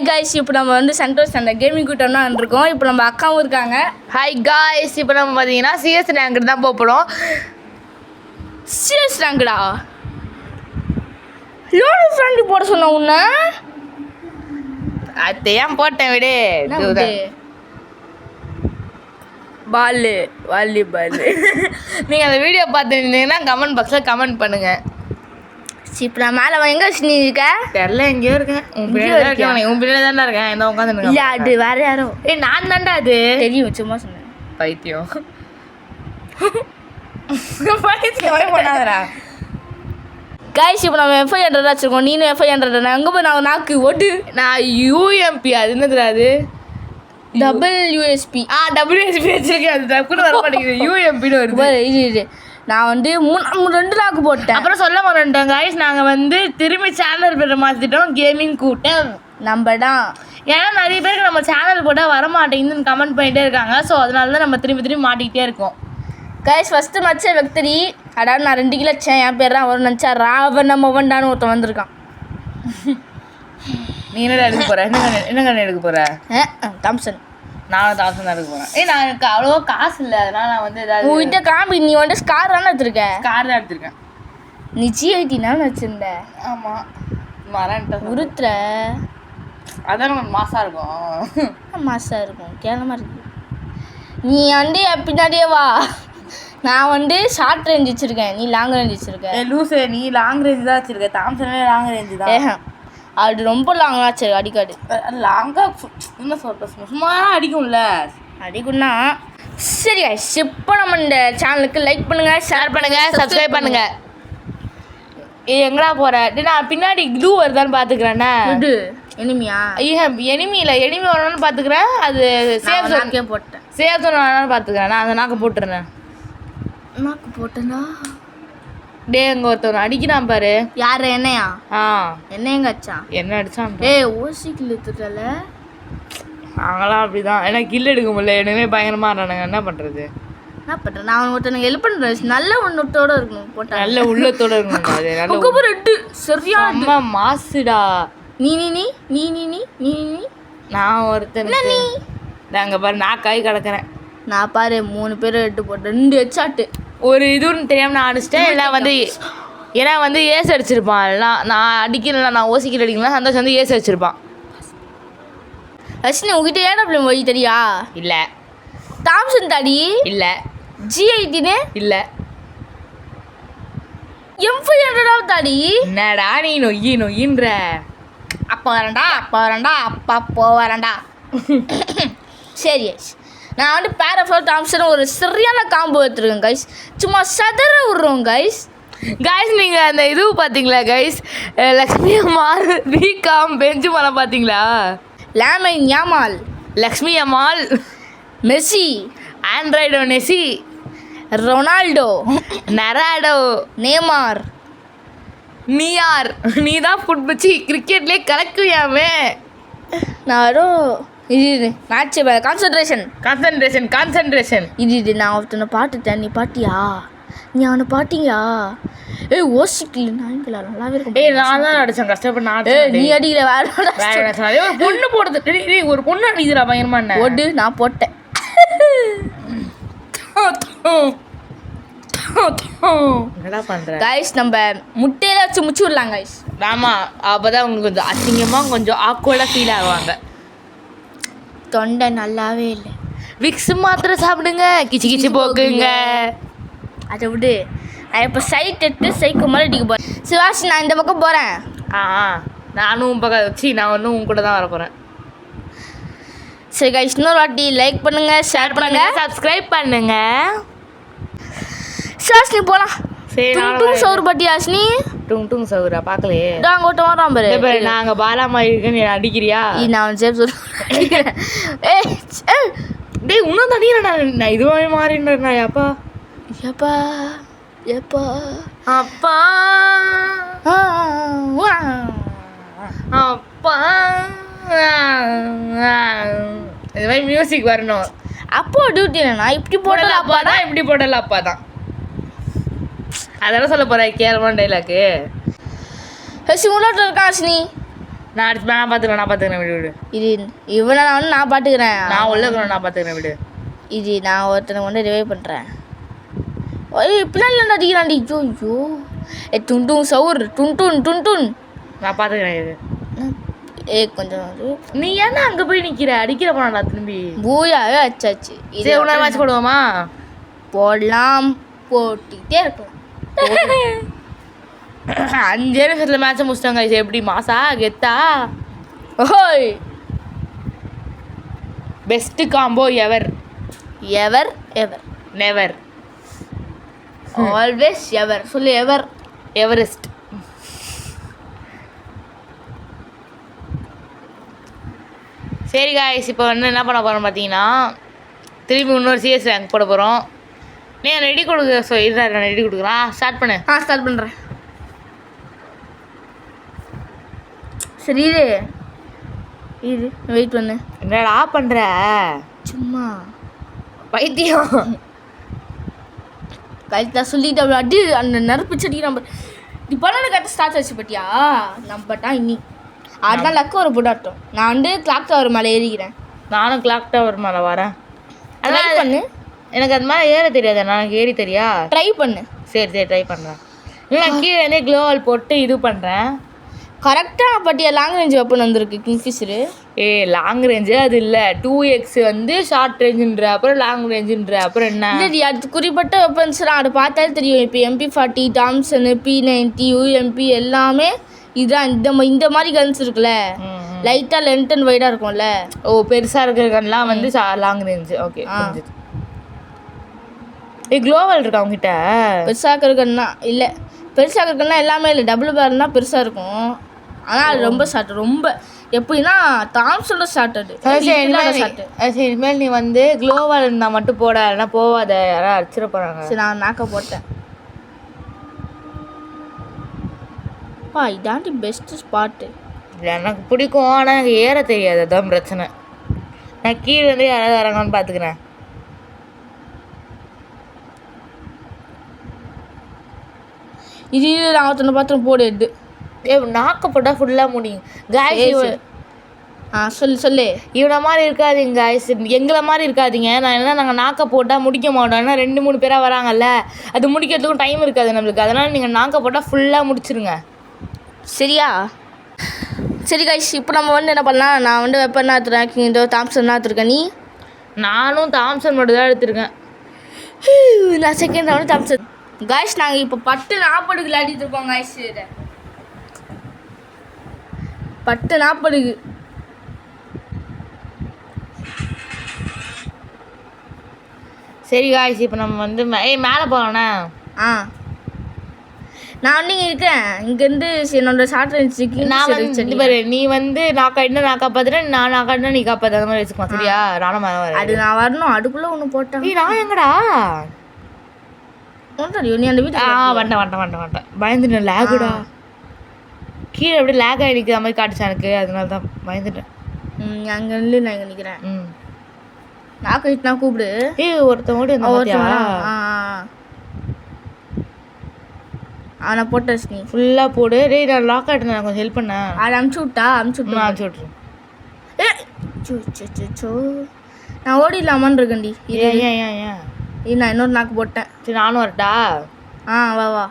guys, இப்போ நம்ம வந்து சென்டர்ஸ் அந்த கேமிங் கூட்டம்னா இருக்கோம். இப்போ நம்ம அக்காவும் இருக்காங்க. ஹாய் காய்ஸ், இப்போ நம்ம பார்த்தீங்கன்னா சிஎஸ் ரேங்க் தான் போகிறோம். சிஎஸ் ரேங்க்டா? லோன் ஃப்ரெண்ட் போட சொன்ன உன்ன அது ஏன் போட்டேன் விடு. வாலிபால் நீங்கள் அந்த வீடியோ பார்த்துருந்தீங்கன்னா கமெண்ட் பாக்ஸில் கமெண்ட் பண்ணுங்கள். இப்போ நான் மேலே எங்கே வச்சு இருக்க தெரில, எங்கேயோ இருக்கேன். உன் பின்னாடி தானே இருக்கேன். என்ன உட்காந்து இல்லை, அது வேற யாரோ. நான் தாண்டா அது தெரியும், சும்மா சொன்னேன். பைத்தியம் பண்ணாதரா. கைஸ், இப்போ நம்ம F500 வச்சுருக்கோம். நீனும் F500 அங்கே போய் நான் நாக்கு ஓட்டு. நான் யூஎம்பி அது என்னது அது WSP WSP வச்சிருக்கேன். அது டக்குன்னு வர மாட்டேங்குது. யூஎம்பின்னு வருது. இது நான் வந்து 2 லாக்கு போட்டேன். அப்புறம் சொல்ல மாட்டேன் கைஸ், நாங்கள் வந்து திரும்பி சேனல் பேரை மாற்றிட்டோம். கேமிங் கூட்டம் நம்ம தான். ஏன்னா நிறைய பேருக்கு நம்ம சேனல் போட்டால் வர மாட்டேங்குதுன்னு கமெண்ட் பண்ணிகிட்டே இருக்காங்க. ஸோ அதனால தான் நம்ம திரும்பி மாட்டிக்கிட்டே இருக்கோம். கைஸ், ஃபஸ்ட்டு மச்ச வெக்டரி. அதாவது நான் 2 கிலோ வச்சேன். என் பேர் தான் வரும் நினச்சா ராவண மவன்டான்னு ஒருத்தன் வந்திருக்கான். நீ என்ன எடுக்க போகிற? என்ன கண்ணு எடுக்க போகிற? தாம்சன். நானும் தாம்சன் தான் எடுக்க போகிறேன். நான் எனக்கு அவ்வளோவா காசு இல்லை, அதனால நான் வந்து ஏதாவது உங்ககிட்ட காம்பி. நீ வந்து ஸ்கார் தானே எடுத்துருக்கேன். ஸ்கார் தான் எடுத்திருக்கேன். நீ G80 வச்சுருந்த. ஆமாம், மரன்ட்ட உருத்துற. அதான் கொஞ்சம் மாசாக இருக்கும். மாசாக இருக்கும், கேவலமாக இருக்கு. நீ வந்து பின்னாடியே வா. நான் வந்து ஷார்ட் ரேஞ்ச் வச்சுருக்கேன், நீ லாங் ரேஞ்ச் வச்சுருக்கேன். லூஸு, நீ லாங் ரேஞ்ச் தான் வச்சுருக்க. தாம்சனே லாங் ரேஞ்சு தான். அது ரொம்ப லாங்காக சரி அடிக்காது. லாங்காக என்ன சொல்கிற, சும்மா அடிக்கும்ல. அடிக்கும்னா சரி. இப்போ நம்ம இந்த சேனலுக்கு லைக் பண்ணுங்கள், ஷேர் பண்ணுங்கள், சப்ஸ்கிரைப் பண்ணுங்கள். எங்கடா போகிற? நான் பின்னாடி க்ளூ வருதான்னு பார்த்துக்கிறேன்னா. எனிமியா? எனிமி இல்லை, எனிமி வரணும்னு பார்த்துக்கிறேன். அது சேஃப் ஜோனுக்கே போட்டேன். சேஃப் ஜோன் வேணாலும் பார்த்துக்கிறேன். நான் அந்த நாக்கு போட்டுருந்தேன். நாக்கு போட்டேன்னா அங்கே ஒருத்தவன் அடிக்கிறான் பாரு. யார்? என்னையா? என்ன எங்க அச்சான்? என்ன அடிச்சான்? ஓசிக்கில் எடுத்துட்டல. நாங்களாம் அப்படிதான். ஏன்னா கில் எடுக்க முடியல. எனவே பயங்கரமாக இருந்தானுங்க. என்ன பண்ணுறது? என்ன பண்ணுறேன்? நான் ஒருத்தனுக்கு ஹெல்ப் பண்ணுறேன். நல்ல உள்ளத்தோடு இருக்கணும். போட்டேன் நல்ல உள்ளத்தோடு இருக்கணும். அது நல்ல ரெட்டு சரியா மாசுடா. நீ நீ நீ நீ நீ நீ நீ நீ நான் ஒருத்தன் நீ நாங்கள் பாரு, நான் கை கிடக்கிறேன். நான் பாரு 3 பேர் 8 போட்டு 2 ஹெட்ஷாட்டு. ஒரு இதுன்னு தெரியாமல் நான் அடிச்சிட்டேன். எல்லாம் வந்து ஏன்னா வந்து ஏசு அடிச்சிருப்பான். எல்லாம் நான் அடிக்கல, நான் ஓசிக்கிட்டு அடிக்கலாம். சந்தோஷம் வந்து ஏசு அடிச்சிருப்பான். ரஷ்னி, உங்ககிட்ட ஏடபிள்யூ வழி தெரியா? இல்லை. தாம்சன் தாடி? இல்லை. G80 இல்லை. M500 தாடி? என்னடா நீ நொய்யின்ற? அப்போ வரேன்டா. சரி, நான் வந்து பேரஃபோர் தாம்சன் ஒரு சரியான காம்போ எடுத்துருக்கேன் கைஸ். சும்மா சதற விட்றோம் கைஸ். நீங்கள் அந்த இது பார்த்தீங்களா கைஸ்? லக்ஷ்மி அம்மாள் பிகாம் பெஞ்சு மலை பார்த்தீங்களா? லேமைன் யாமால், லக்ஷ்மி அம்மாள், மெஸ்ஸி, ஆண்ட்ராய்டோ மெஸ்ஸி, ரொனால்டோ, நராடோ, நேமார். நீ யார்? நீ தான் ஃபுட்பச்சி கிரிக்கெட்லேயே கலக்குவியாமே. நான் இது மேட்ச் கான்சன்ட்ரேஷன். இது நான் ஒருத்தனை பாட்டுட்டேன். நீ பாட்டியா? நீ அவனை பாட்டியா? ஓசிக்கல நாய்களா நல்லாவே இருக்கும். நான் தான் அடிச்சேன் கஷ்டப்பட்டு. நீ அடிக்கல, வேற ஒரு பொண்ணு போடுறது. ஒரு பொண்ணு அடிக்கிறா பயங்கரமா. என்ன ஓடு? நான் போட்டேன். என்னடா பண்ற கைஸ்? நம்ம முட்டையில வச்சு முச்சு விடலாம் கைஸ். ஆமாம், அப்போதான் உங்களுக்கு கொஞ்சம் அசிங்கமாக கொஞ்சம் ஆக்வர்டாக ஃபீல் ஆகுவாங்க. தொண்டை நல்லாவே இல்லை. விக்ஸ் மாத்திரை சாப்பிடுங்க, கிச்சு போக்குங்க. அதை விடு. நான் இப்போ சைட் எடுத்து சைக்கு மாதிரி அடிக்க போகிறேன். சிவாஷ், நான் இந்த பக்கம் போகிறேன். நானும் நான் ஒன்றும் உன் கூட தான் வர போகிறேன். சரி கைஸ், இன்னொரு வாட்டி லைக் பண்ணுங்கள், ஷேர் பண்ணுங்கள், சப்ஸ்கிரைப் பண்ணுங்க. சிவாஷ், நீ போகலாம். டும் சவுர் பட்டி ஆஷ்னி. டும் சவுரா பார்க்கலையே. அங்கே ஒருத்த வரான் பாரு. நாங்கள் பாலாமா இருக்குன்னு அடிக்கிறியா? நான் சேப் சொல்கிறேன். டேய், இன்னும் தனியா நான் இதுவே மாறினா. அப்பா எப்பா எப்பா அப்பா அப்பா இது மாதிரி மியூசிக் வரணும். அப்போ டியூட்டி நான் இப்படி போடல அப்பா தான், இப்படி போடல அப்பா தான். அதெல்லாம் சொல்ல போகிறேன் கேரமான டைலாக்கு. ஹர்ஷி உள்ளோட்டில் இருக்கான் ஹர்ஷினி. நான் பார்த்துக்கிறேன் விடு விடு. இது இவனை நான் பார்த்துக்கிறேன். நான் உள்ள இருக்கிறேன், நான் பார்த்துக்கிறேன் விடு. இது நான் ஒருத்தனை கொண்டு ரிவைவ் பண்ணுறேன். ஓய் பிள்ளைல அடிக்கிறான்டி. ஐயோ ஐயோ டுன் சவுர் டுன். நான் பார்த்துக்கிறேன் இது. கொஞ்சம் நீ ஏன்னா அங்கே போய் நிற்கிற? அடிக்கிற போனாடா திரும்பி. பூயாவே அச்சாச்சு. இதே உணர மேட்ச் போடுவோமா? போடலாம், போட்டுக்கிட்டே இருக்கலாம். 5 நிமிஷத்தில் மேட்சை முடிச்சிட்டாங்க. இது எப்படி மாசா கெத்தா? ஓய் best combo ever never always ever சொல்லு. எவரெஸ்ட். சரி காய்ஸ், இப்போ வந்து என்ன பண்ண போகிறோம் பார்த்தீங்கன்னா, திரும்பி இன்னொரு சிஎஸ் ரேங்க் போட போகிறோம். நீ ரெடி கொடுக்க நான் ரெடி கொடுக்குறேன். ஸ்டார்ட் பண்ணு. ஸ்டார்ட் பண்ணுறேன். சரி இது வெயிட் பண்ணு. என்னடா பண்ணுற? சும்மா பைத்தியம். கழுத்தா சொல்லிட்டு அவ்வளோ அடி அந்த நெருப்பு செடி நம்ம இப்படி பண்ணு கரெக்டாக ஸ்டார்ட் ஆச்சு பட்டியா? நம்பட்டா இன்னி அதுதான் லக்கு ஒரு போட்டாட்டம். நான் வந்து கிளாக் டவர் மேலே ஏறிக்கிறேன். நானும் கிளாக் டவர் மேலே வரேன். ட்ரை பண்ணு. எனக்கு அது மேலே ஏற தெரியாது, நான் ஏறி தெரியா? ட்ரை பண்ணு. சரி ட்ரை பண்ணுறேன். இல்லை நான் கீழே வந்து க்ளோவால் போட்டு இது பண்ணுறேன். கரெக்டாக பட்டியா லாங் ரேஞ்ச் வெப்பன் வந்திருக்கு கிங்ஃபிஷரு. லாங் ரேஞ்சு அது இல்லை, 2x வந்து ஷார்ட் ரேஞ்சுன்ற, அப்புறம் லாங் ரேஞ்சுன்ற, அப்புறம் என்ன இல்லடி அது குறிப்பிட்ட வெப்பன்ஸ்லாம் அதை பார்த்தாலே தெரியும். இப்போ MP40, டாம்சனு, P90, UMP எல்லாமே இதுதான். இந்த மாதிரி கன்ஸ் இருக்குல்ல, லைட்டாக லென்த் அண்ட் வைடாக இருக்கும்ல. பெருசாக இருக்கிற கன்லாம் வந்து லாங் ரேஞ்சு. ஓகே க்ளோவல் இருக்கா அவங்ககிட்ட? பெருசாக இருக்கிற கன்னா இல்லை, பெருசாக இருக்கிற கன்னா எல்லாமே இல்லை. டபுள் பேர்னா பெருசாக இருக்கும், ஆனால் அது ரொம்ப ஷார்ட். ரொம்ப எப்படின்னா தாம்சனோட ஷார்ட். அது ஷார்ட். சரி இனிமேல் நீ வந்து க்ளோவால் இருந்தால் மட்டும் போட, இல்லைனா போவாத, யாராவது அடிச்சிட போகிறாங்க. சரி நான் நாக்க போட்டேன். இதாண்டி பெஸ்ட் ஸ்பாட்டு. எனக்கு பிடிக்கும், ஆனால் எனக்கு ஏற தெரியாது, அதுதான் பிரச்சனை. நான் கீழே வந்து யாராவது இறங்கன்னு பார்த்துக்கிறேன். இது நான் ஒருத்தனை பாத்திரம் போடு எடு. நாக்க போட்டால் ஃபுல்லாக முடியும் காய்ஸ். சொல்லு. இவனை மாதிரி இருக்காதீங்க காய்ஸ், எங்களை மாதிரி இருக்காதீங்க. நான் என்ன, நாங்கள் நாக்க போட்டால் முடிக்க மாட்டோம். ஏன்னா 2-3 பேராக வராங்கல்ல, அது முடிக்கிறதுக்கும் டைம் இருக்காது நம்மளுக்கு. அதனால் நீங்கள் நாக்க போட்டால் ஃபுல்லாக முடிச்சிருங்க, சரியா? சரி காய்ஸ், இப்போ நம்ம வந்து என்ன பண்ணலாம், நான் வந்து வெப்பன்னா எடுத்துருக்கேன், இந்த தாம்சன் எடுத்துருக்கேன். நீ? நானும் தாம்சன் மட்டும் தான் எடுத்துருக்கேன். நான் செகண்ட் ரவுண்டு தாம்சன். காய்ஸ் நாங்கள் இப்போ 10-40 விளையாடிட்டு இருக்கோம் காய்ஸ். 10-40. சரி காய்ஸ், இப்போ நம்ம வந்து மேலே போகலாண்ணா. நான் வந்து இங்கே இருக்கேன். இங்கேருந்து என்னோட ஷார்ட் ரேஞ்சுக்கு நான் வந்து பாரு, நீ வந்து நான் காப்பாற்றுறேன், நான் காட்டினா நீ காப்பாற்ற, அந்த மாதிரி வச்சுக்கலாம், சரியா? நானும் மேலே வரேன். அது நான் வரணும், அதுக்குள்ளே ஒன்று போட்டேன். நான் எங்கடா நீ அந்த வீட்டு வந்துட்டேன். பயந்துட்டேன், லேகுடா. கீழே அப்படியே லேக் ஆகி நிற்கிற மாதிரி காட்டுச்சு எனக்கு, அதனால தான் பயந்துட்டேன். அங்கே இல்லை, நான் இங்கே நிற்கிறேன். நான் கழிச்சு நான் கூப்பிடு. ஒருத்தவங்க நான் போட்டேன். நீ ஃபுல்லாக போடு. நான் லாக் ஆகிட்டேன், நான் கொஞ்சம் ஹெல்ப் பண்ணேன். அதை அனுப்பிச்சி விட்றேன். நான் ஓடிடலாமான்னு இருக்கேன்டி. ஏன் நான் இன்னொரு நாக்கு போட்டேன். சரி நானும் வரட்டா? வா.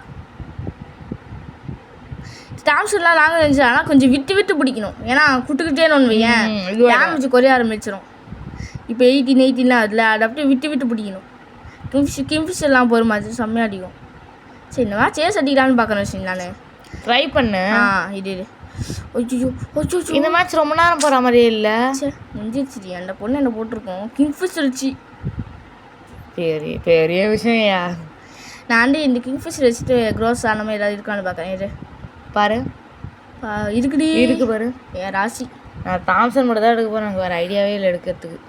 ஸ்டாம்ஸ்லாம் லாங் ரேஞ்சு, ஆனால் கொஞ்சம் விட்டு பிடிக்கணும். ஏன்னா குட்டுக்கிட்டே ஒன்று வையேன், டேமேஜ் குறைய ஆரம்பிச்சிடும். இப்போ 18 அதில் அதை அப்படியே விட்டு பிடிக்கணும். கிங்ஃபிஷ் எல்லாம் போகிற மாதிரி செம்மையாக அடிக்கும். சரி இந்த மாதிரி சேஸ் அடிக்கலான்னு பார்க்குறேன் வச்சு நான் ட்ரை பண்ணு. இது இந்த மேட்ச் ரொம்ப நேரம் போகிற மாதிரியே இல்லை. சரி முடிஞ்சிருச்சு. அந்த பொண்ணு என்ன போட்டிருக்கோம், கிங்ஃபிஷ் வச்சு. பெரிய விஷயம்யா. நான் வந்து இந்த கிங்ஃபிஷ் வச்சுட்டு க்ரோஸ் ஆன மாதிரி ஏதாவது இருக்கான்னு பார்க்குறேன். இது பாரு, இருக்கு பாரு. என் ராசி. நான் தாம்சன் மட்டும் தான் எடுக்க போகிறேன், எனக்கு வேறு ஐடியாவே இல்லை எடுக்கிறதுக்கு.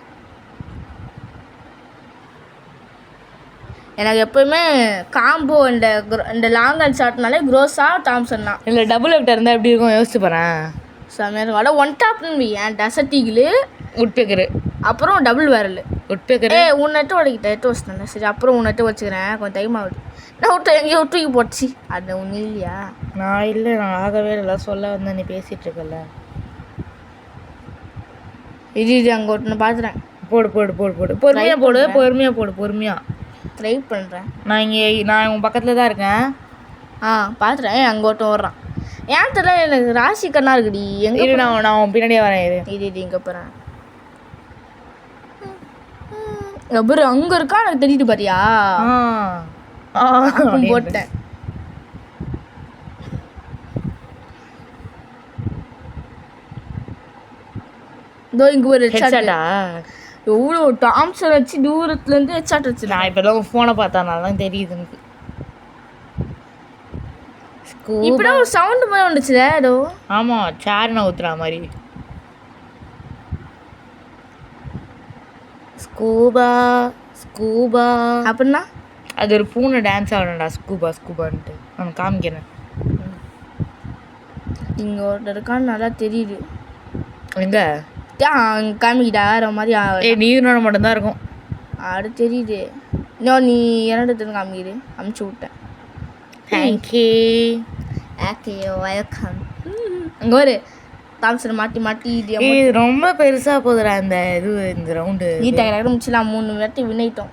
எனக்கு எப்போயுமே காம்போ இந்த லாங் அண்ட் ஷார்ட்னாலே க்ரோஸாக தாம்சன் தான். இல்லை டபுள் வெக்டர் இருந்தால் எப்படி இருக்கும் யோசிச்சு போகிறேன். செம்மையாக இருக்கும். அட ஒன் டாப்னு ஏன் டெசர்ட் ஈகிள் உட்பெக்கரு அப்புறம் டபுள் விரல். உட்பேக்கர். உன் நட்டு உடைக்கிட்ட எட்டு வச்சுட்டேன். சரி அப்புறம் உன் நட்டு வச்சுக்கிறேன். கொஞ்சம் டைம் ஆகுது. நான் விட்டு எங்கேயோ தூக்கி போச்சு. அது ஒன்றும் இல்லையா? நான் இல்லை, நான் ஆகவே இல்லை சொல்ல வந்தேன். நீ பேசிகிட்டு இருக்கல. இது அங்கே ஒன்று பார்த்துறேன். போடு போடு போடு போடு பொறுமையாக போடு, பொறுமையாக போடு, பொறுமையாக ட்ரை பண்ணுறேன். நான் உன் பக்கத்தில் தான் இருக்கேன். பார்த்துறேன். அங்கே ஒருத்தன் ஓடுறான். ஏன் தெரியல, எனக்கு ராசி கண்ணா இருக்குடி. எங்கே நான் உன் பின்னாடியே வரேன். இது இங்கே போகிறேன். அப்புறம் அங்கே இருக்கா எனக்கு தெரியுது பாரியா? போட்டேன். இதோ இங்கே ஒரு ஹெட்ஷாட்டா? எவ்வளோ டாம்சன் வச்சு தூரத்துலேருந்து ஹெட்ஷாட் வச்சு. நான் இப்போ தான் ஃபோனை பார்த்தனால தான் தெரியுது எனக்கு. இப்படி ஒரு சவுண்டு மாதிரி வந்துச்சுல ஏதோ. ஆமாம், சேர் நான் ஊற்றுற மாதிரி. ஸ்கூபா ஸ்கூபா அப்படின்னா அது ஒரு பூனை டான்ஸ் ஆடணும்டா. ஸ்கூபா ஸ்கூபான்ட்டு நான் காமிக்கிறேன். இங்கே ஒருத்தர் இருக்கான்னு நல்லா தெரியுது. எங்கே காமிக்கிட்டா வேற மாதிரி? நீரோட மட்டும்தான் இருக்கும். அது தெரியுது. இன்னும் நீ இரண்டு காமிக்கிது. அமுச்சு விட்டேன். தேங்க்யூ. Okay welcome. அங்கே ஒரு தாம்சனை மாட்டி மாட்டி இது ரொம்ப பெருசாக போகுதுடா இந்த ரவுண்டு. நீ டயராக முடிச்சிடலாம். 3 வாட்டி வினைட்டோம்.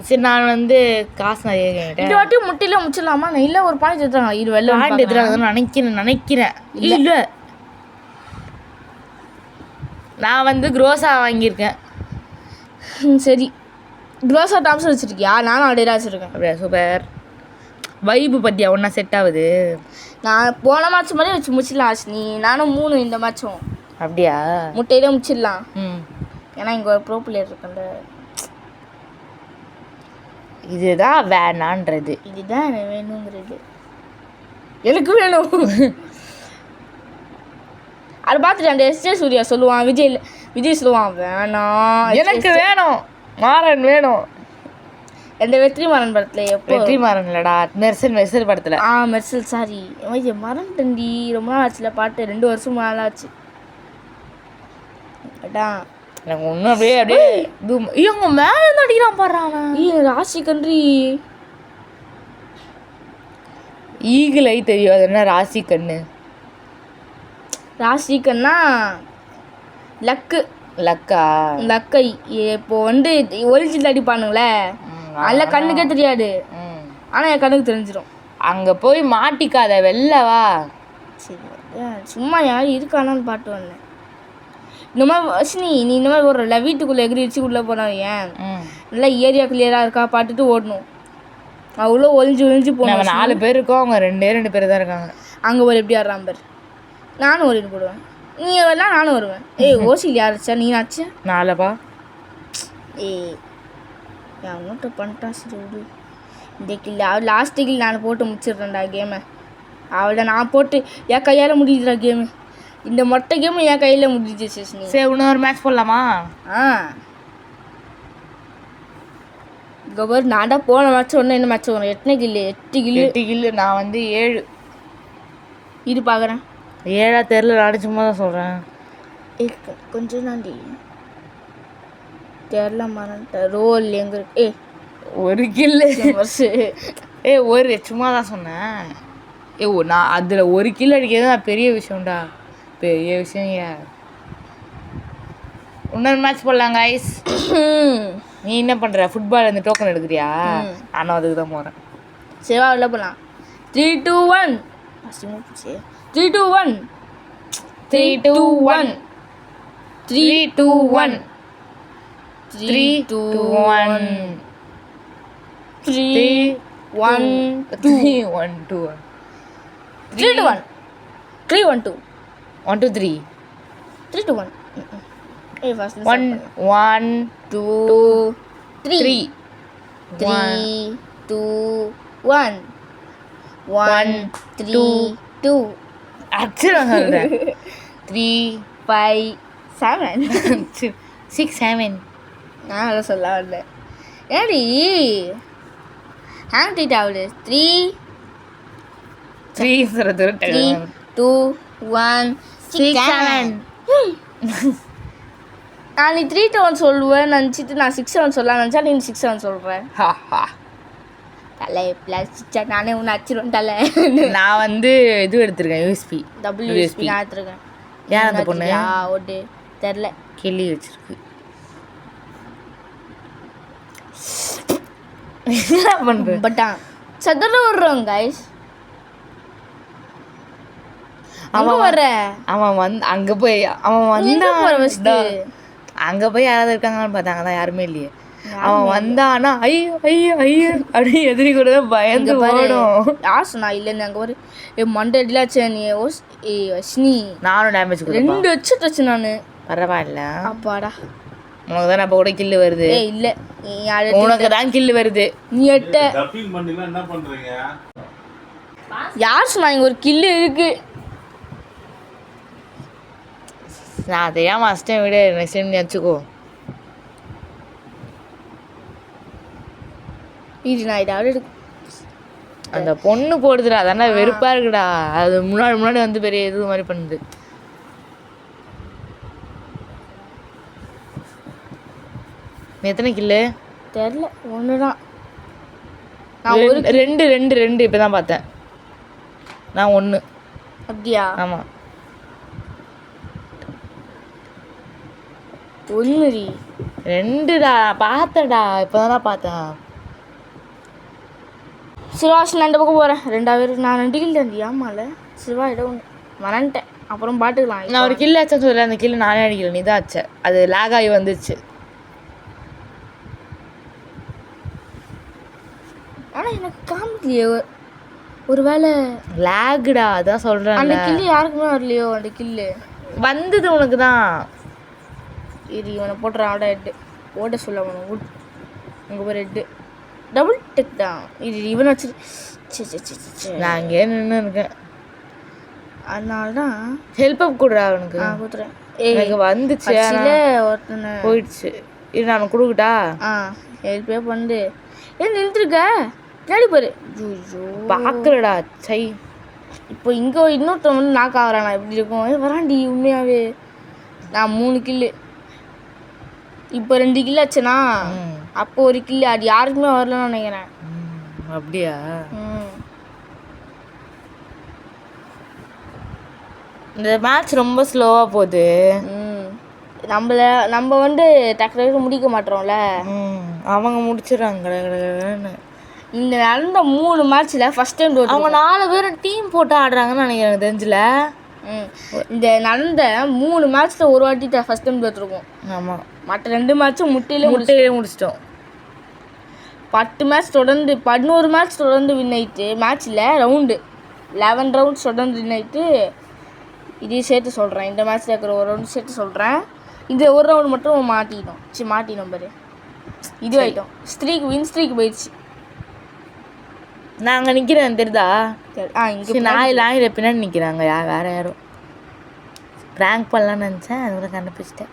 சரி நான் வந்து காசு நிறைய கேட்டேன். இந்த வாட்டி முட்டையில முடிச்சிடலாமா? நான் இல்லை ஒரு பாயிண்ட் எடுத்துறாங்க. இது வெள்ளை பாயிண்ட் எடுத்துறாங்க நினைக்கிறேன். இல்லை நான் வந்து குரோஸா வாங்கியிருக்கேன். சரி குரோஸா டாம்ஸ் வச்சுருக்கியா? நானும் அப்படியே வச்சுருக்கேன். அப்படியா? சூப்பர். வைப்பு பற்றியா ஒன்றா செட் ஆகுது. நான் போன மேட்ச் மாதிரி வச்சு முடிச்சிடலாம் ஆஷ்னி. நானும் 3 இந்த மேட்சும். அப்படியா? முட்டையில முடிச்சிடலாம். ஏன்னா இங்கே ஒரு ப்ரோ பிளேயர் இருக்குல்ல. இதுதான் வேணான்றது. இதுதான் வேணுங்கிறது. எனக்கு வேணும். அதை பார்த்துட்டு அந்த எஸ்ஜே சூர்யா சொல்லுவான், விஜய் சொல்லுவான் வேணாம் எனக்கு வேணும், மாறன் வேணும். இந்த வெற்றிமாறன் படத்தில் எப்போ? வெற்றிமாறன் இல்லடா, மெர்சல் படத்தில். மெர்சல் சாரி மறன் தண்டி. ரொம்ப நாள் ஆச்சுல பாட்டு. 2 வருஷம் மேலே ஆச்சு. அதான் எனக்கு ஒன்றும் அப்படியே இவங்க மேலே நடிக்கிறான் பாடுறான். ராசி கன்றி ஈகிள் ஐ தெரியும். அது என்ன ராசி கண்ணு? ராசி கண்ணா லக்கை. இப்போ வந்து ஒரிஜினல் அடிப்பானுங்களே, அதில் கண்ணுக்கே தெரியாது. ஆனால் என் கண்ணுக்கு தெரிஞ்சிடும். அங்கே போய் மாட்டிக்காத, வெளிலவா. சரி சும்மா யாரும் இருக்கானான்னு பாட்டு வந்தேன். இந்த மாதிரி வசனி நீ இந்த மாதிரி ஓடுறல, வீட்டுக்குள்ளே எகிரிச்சுக்குள்ளே போனோம். ஏன் நல்லா ஏரியா கிளியராக இருக்கா பார்த்துட்டு ஓடணும். அவ்வளோ ஒளிஞ்சு போனோம். 4 பேர் இருக்கோம், அவங்க 2 பேர் தான் இருக்காங்க. அங்கே ஒரு எப்படி ஆடுறான் பேர். நானும் ஒரு போடுவேன். நீ எல்லாம் நானும் வருவேன். ஓசியில் யாருச்சா? நீ ஆச்சா? நாலப்பா. என் நோட்டை பண்ணிட்டான். சரி விடு. இந்த கில் லாஸ்ட்டு கில் நான் போட்டு முடிச்சிடுறேன்டா கேமை. அவளை நான் போட்டு என் கையால் முடிஞ்சுடா கேமு. இந்த மொட்டை கேமு என் கையில் முடிஞ்சிச்சு. சரி இன்னொரு மேட்ச் போடலாமா? இங்கே பாரு, நான் தான் போன மேட்ச் ஒன்று என்ன மேட்ச் வரும்? 8 கில்லு. நான் வந்து 7 இது பார்க்குறேன். 7 தெரில, நான் சும்மா தான் சொல்கிறேன். கொஞ்சம் தாண்டி தெரில மறந்துட்டேன். ரோல் எங்கே இருக்கு? 1 கில்லு ஒரு சும்மா தான் சொன்னேன். நான் அதில் 1 கில் அடிக்கிறது தான் பெரிய விஷயம்டா. பெரிய விஷயம். இன்னொரு மேட்ச் போடலாம் கைஸ். நீ என்ன பண்ணுற? ஃபுட்பால் இந்த டோக்கன் எடுக்கிறியா? நானும் அதுக்கு தான் போகிறேன். சேவா உள்ள போகலாம். 3 2 1 3 2 1 3 2 1 3 2 1 3 2 1 3 1 2 1 2 3 2 1 3 1 2 1 2 3 3 2 1 first 1 1 2 3 3 2 1 1 3 2 அச்சரம் சொல்கிறேன். 3 5 7 6 7 நான் அதை சொல்ல வரல. ஏடி ஹேங் டீட் ஆகுது. 3 3 2 1 6 7 நீ 3-1 சொல்லுவேன் நினச்சிட்டு நான் 6-7 சொல்லலாம் நினச்சா நீ 6-7 சொல்கிறேன். தலை பிளாஸ்டிச்சா நானே ஒன்று அடிச்சிருவேன் தலை. நான் வந்து இது எடுத்திருக்கேன் யூஎஸ்பி. WSP நான் எடுத்துருக்கேன். ஏன் அந்த பொண்ணு ஓட்டு தெரில கிள்ளி வச்சிருக்கு. என்ன பண்ணுற பட்டா சதுர விடுறோம் கைஸ். அவன் வர அவன் அங்கே போய் அவன் வந்தான். அங்கே போய் யாராவது இருக்காங்கன்னு பார்த்தாங்க தான் யாருமே இல்லையே. அவன் வந்தானா ஐயோ ஐயோ ஐயோ அப்படி எதிரி கூட தான் பயந்து ஓடும். யார் சொன்னா இல்லைன்னு அங்கே ஒரு மண்டடிலாச்சு நீ வஷ்னி. நானும் டேமேஜ் 2 வச்சுட்டு நான். பரவாயில்ல அப்பாடா உனக்கு தான் அப்போ கூட கில்லு வருது. இல்லை உனக்கு தான் கில்லு வருது. நீ எட்ட யார் சொன்னா இங்கே ஒரு கில்லு இருக்கு. நான் அதையா மாஸ்டர் விட நெக்ஸ்ட் டைம் நீ வச்சுக்கோ. இது நான் இதாவது அந்த பொண்ணு போடுதுடா அதானே வெறுப்பா இருக்குடா. அது முன்னாடி வந்து பெரிய இது மாதிரி பண்ணுது. எத்தனை கில்லு தெரில 1 தான். நான் ஒரு 2 இப்போ தான் பார்த்தேன். நான் 1. அப்படியா? ஆமாம் 1 2டா பார்த்தடா இப்போ தானே பார்த்தேன். சிவாஸ் நான் இந்த பக்கம் போகிறேன். 2 நான் 2 கில் தந்தி. ஆமாம்ல சிவா இடம் 1 மறந்துட்டேன். அப்புறம் பாட்டுக்கலாம். நான் ஒரு கில்லு ஆச்சேன்னு சொல்லல. அந்த கில்லு நானே அடிக்கல நீ தான் ஆச்ச. அது லேக் ஆகி வந்துச்சு. ஆனால் எனக்கு காமிக்கலையோ ஒரு வேளை லேகுடா அதான் சொல்கிறேன். அந்த கில்லு யாருக்குமே வரலையோ. அந்த கில்லு வந்தது உனக்கு தான். இது இவனை போட்டுறான். அவட ஹெட்டு ஓட சொல்ல அவனை அங்கே போய் ஹெட்டு டபுள் டெக் தான். இது இவனை வச்சு நான் அங்கேயே நின்று இருக்கேன். அதனால தான் ஹெல்ப் அப் கொடுறா அவனுக்கு. கொடுத்துறேன். எனக்கு வந்துச்சு ஒருத்தனை போயிடுச்சு. இது நான் கொடுக்கட்டா? ஹெல்ப்பே பண்ணு. ஏன் நின்றுருக்க பின்னாடி பாரு. பார்க்கலடா சை. இப்போ இங்கே இன்னொருத்தன் வந்து நாக்கு ஆகிறானா எப்படி இருக்கும் வராண்டி உண்மையாகவே. நான் 3 கில்லு இப்போ 2 கில்லு ஆச்சுனா அப்போ 1 கில்லு. அது யாருக்குமே வரலன்னு நினைக்கிறேன். அப்படியா? இந்த மேட்ச் ரொம்ப ஸ்லோவாக போகுது. நம்ம வந்து டக்கு முடிக்க மாட்டோம்ல. அவங்க முடிச்சிடறாங்க. இந்த நடந்த 3 மேட்ச்சில் ஃபஸ்ட் டைம் அவங்க 4 பேரும் டீம் போட்டு ஆடுறாங்கன்னு நினைக்கிறேன் தெரிஞ்சில. இந்த நடந்த 3 மேட்ச்சில் ஒரு வாட்டி ஃபஸ்ட் டைம் தோற்றுருக்கோம். ஆமாம் மற்ற 2 மேட்ச்சும் முட்டையிலே முடிச்சிட்டோம். 10 மேட்ச் தொடர்ந்து 11 மேட்ச் தொடர்ந்து வின் ஆயிட்டு. மேட்ச்சில் ரவுண்டு 11 ரவுண்ட்ஸ் தொடர்ந்து வின் ஆயிட்டு. இதையும் சேர்த்து சொல்கிறேன். இந்த மேட்ச்சில் இருக்கிற ஒரு ரவுண்டு சேர்த்து சொல்கிறேன். இந்த ஒரு ரவுண்டு மட்டும் மாட்டினோம் பாரு. இது ஆகிட்டோம். வின் ஸ்ட்ரீக் போயிடுச்சு. நான் அங்கே நிற்கிறேன் தெரியுதா? இங்கே நாயில் பின்னாடி நிற்கிறாங்க. வேறு யாரும் ப்ராங்க் பண்ணலான்னு நினச்சேன். அதுக்குள்ள கண்டுபிடிச்சிட்டேன்.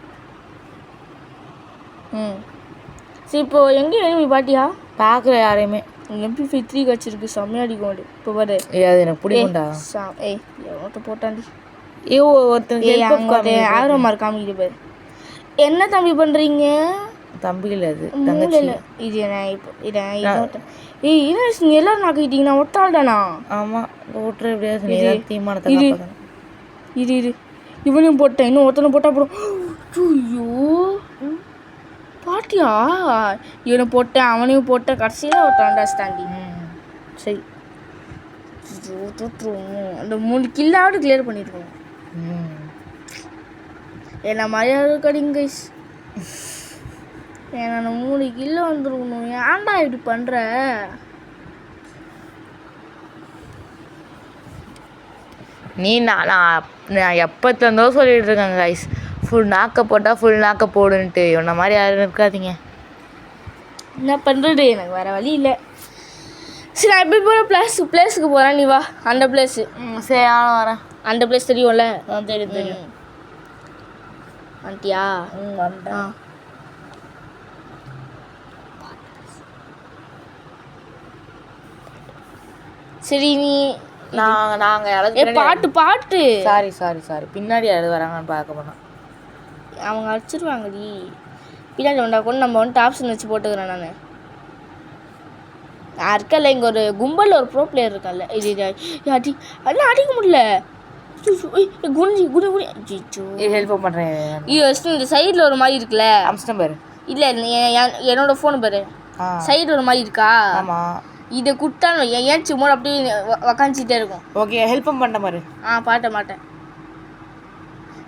சரி இப்போ எங்கேயும் எழுப்பி பாட்டியா பார்க்குற யாரையுமே. MP3 வச்சிருக்கு செம்மையா அடிக்கும். இப்போ பாரு அது எனக்கு பிடிக்கும்டா. எவ்வளோ போட்டாண்டி. ஒருத்தன் ஆயிரம் மார்க் காமிக்கிட்டு பாரு. என்ன தம்பி பண்ணுறீங்க? தம்பி இல்லை அது தங்கச்சி. இது நீ எல்லாரும் நாக்கிட்டீங்க. நான் ஒட்டாள்தானா? ஆமாம் ஓட்டுற எப்படியா தீர்மானத்தை இது இவனையும் போட்டேன். இன்னும் ஒருத்தனை போட்டால் போடும். ஐயோ பாட்டியா? இவனை போட்டேன் அவனையும் போட்டேன். கடைசியில் ஒருத்தாண்டா ஸ்டாண்டி. சரி அந்த 3 கில்லாவது கிளியர் பண்ணியிருக்கோம். என்ன மாதிரியாவது கடிங்க கைஸ். ஏன்னா 3 கிலோ வந்துருக்கணும். ஏன்டா இப்படி பண்ணுற? நான் எப்போத்துலேருந்தோ சொல்லிட்டு இருக்கேன் கைஸ். ஃபுல் நாக்க போட்டால் ஃபுல் நாக்க போடுன்ட்டு. இவனை மாதிரி யாரும் இருக்காதீங்க. என்ன பண்ணுறது? எனக்கு வேறு வழி இல்லை. சரி நான் எப்படி போகிறேன்? பிளேஸுக்கு போகிறேன். நீ வா. அந்த பிளேஸு. சரி நானும் வரேன். அந்த பிளேஸ் தெரியும்ல? தெரியும். வந்துட்டியா? வந்துட்டேன். சரி நீ நாங்கள் யாராவது பாட்டு சாரி பின்னாடி யாராவது வராங்கன்னு பார்க்க போனோம். அவங்க அடிச்சிருவாங்கடி. பின்னாடி வந்தா கூட நம்ம வந்துட்டு ஆப்ஷன் வச்சு போட்டுக்கிறேன் நான். நான் இருக்கல இங்கே ஒரு கும்பலில் ஒரு ப்ரோ பிளேயர் இருக்கான்ல. இது அடி அதெல்லாம் அடிக்க முடியல. குனிஞ்சி குனி குனி அச்சோ. ஹெல்ப் பண்ணுறேன். இந்த சைடில் ஒரு மாதிரி இருக்குல்ல. அம்ஸ்டம் பாரு. இல்லை என்னோட ஃபோனு பாரு. சைடு ஒரு மாதிரி இருக்கா. ஆமாம். இதை குட்டான் ஏன் சும்மா அப்படியே உக்காந்துட்டே இருக்கும். ஓகே ஹெல்ப் பண்ண பாரு. பாட்ட மாட்டேன்.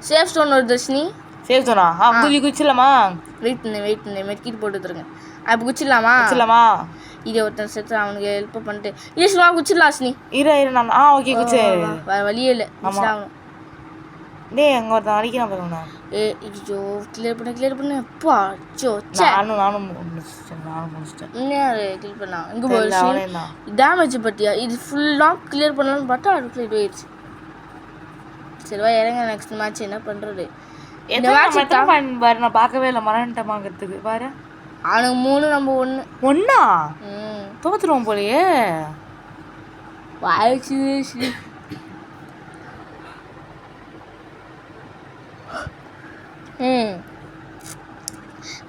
சேஃப் ஸ்டோன் ஒரு தர்ஷினி. சேஃப் ஸ்டோனா? குச்சிடலாமா? வெயிட் பண்ணு மெட்கிட் போட்டு வந்துருங்க. அப்போ குச்சிடலாமா? இதை ஒருத்தன் செத்து அவனுக்கு ஹெல்ப் பண்ணிட்டு ஈஸ்வா குச்சிடலாம் அஸ்னி. இரு நான் ஓகே குச்சி. வேறு வழியே இல்லை. ஆகணும். டேய் அங்கே ஒருத்தன் அடிக்கிறான் பாருங்க. ஐயோ கிளியர் பண்ணு. அப்பா அச்சோ நானும் முடிச்சிட்டேன். இன்னும் கிளியர் பண்ணா இங்கே ஒரு டேமேஜ் பற்றியா இது ஃபுல்லாக கிளியர் பண்ணலான்னு பார்த்தா அதுக்குள்ள இது போயிடுச்சு. சரிவா இறங்க. நெக்ஸ்ட் மேட்ச் என்ன பண்ணுறது? இந்த மேட்ச் பாரு நான் பார்க்கவே இல்லை மரணட்டமாங்கிறதுக்கு பாரு. அவனுக்கு 3 நம்ம 1 தோத்துருவோம் போலயே. வாய்ச்சி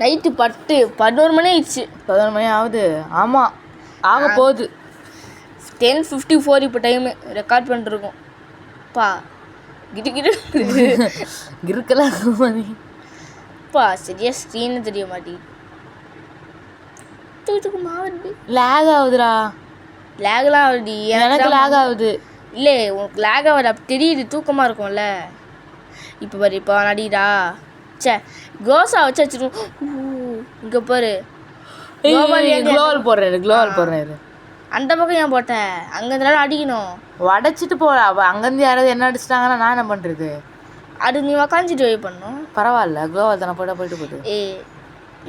நைட்டு 11 மணி ஆயிடுச்சு. 11 மணி ஆகுது. ஆமாம் ஆக போகுது. 10:54 இப்போ டைமு ரெக்கார்ட் பண்ணிட்டுருக்கோம். பா கிருக்கலாம் பா சரியா ஸ்க்ரீனு தெரிய மாட்டேங்குது. மாவடி லேக் ஆகுதுடா. லேக்லாம் ஆகுது. எனக்கு லேக் ஆகுது. இல்லை உனக்கு லேக் ஆகுது அப்படி தெரியுது. தூக்கமாக இருக்கும்ல. இப்போ பாரு இப்போ நடிடா. கோசா வச்சு வச்சுருக்கோம். இங்கே பாரு க்ளோவல் போடுறேன். அந்த பக்கம் ஏன் போட்டேன்? அங்கேருந்தாலும் அடிக்கணும். உடச்சிட்டு போ. அங்கேருந்து யாராவது என்ன அடிச்சிட்டாங்கன்னா நான் என்ன பண்ணுறது? அது நீ உக்காந்துட்டு வை பண்ணும். பரவாயில்ல க்ளோவல் தானே போயிட்டு போகுது.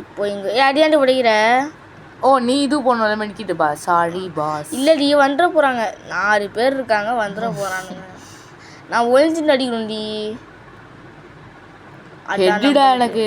இப்போ இங்கே அடியாண்டு உடைக்கிற. நீ இது போடணும் மெடிக்கிட்டு பா. Sorry boss. இல்லைடி வந்துட போகிறாங்க. 4 பேர் இருக்காங்க வந்துட போகிறானுங்க. நான் ஒழிஞ்சுட்டு அடிக்கணும்டி. ஹெட்டுடா எனக்கு.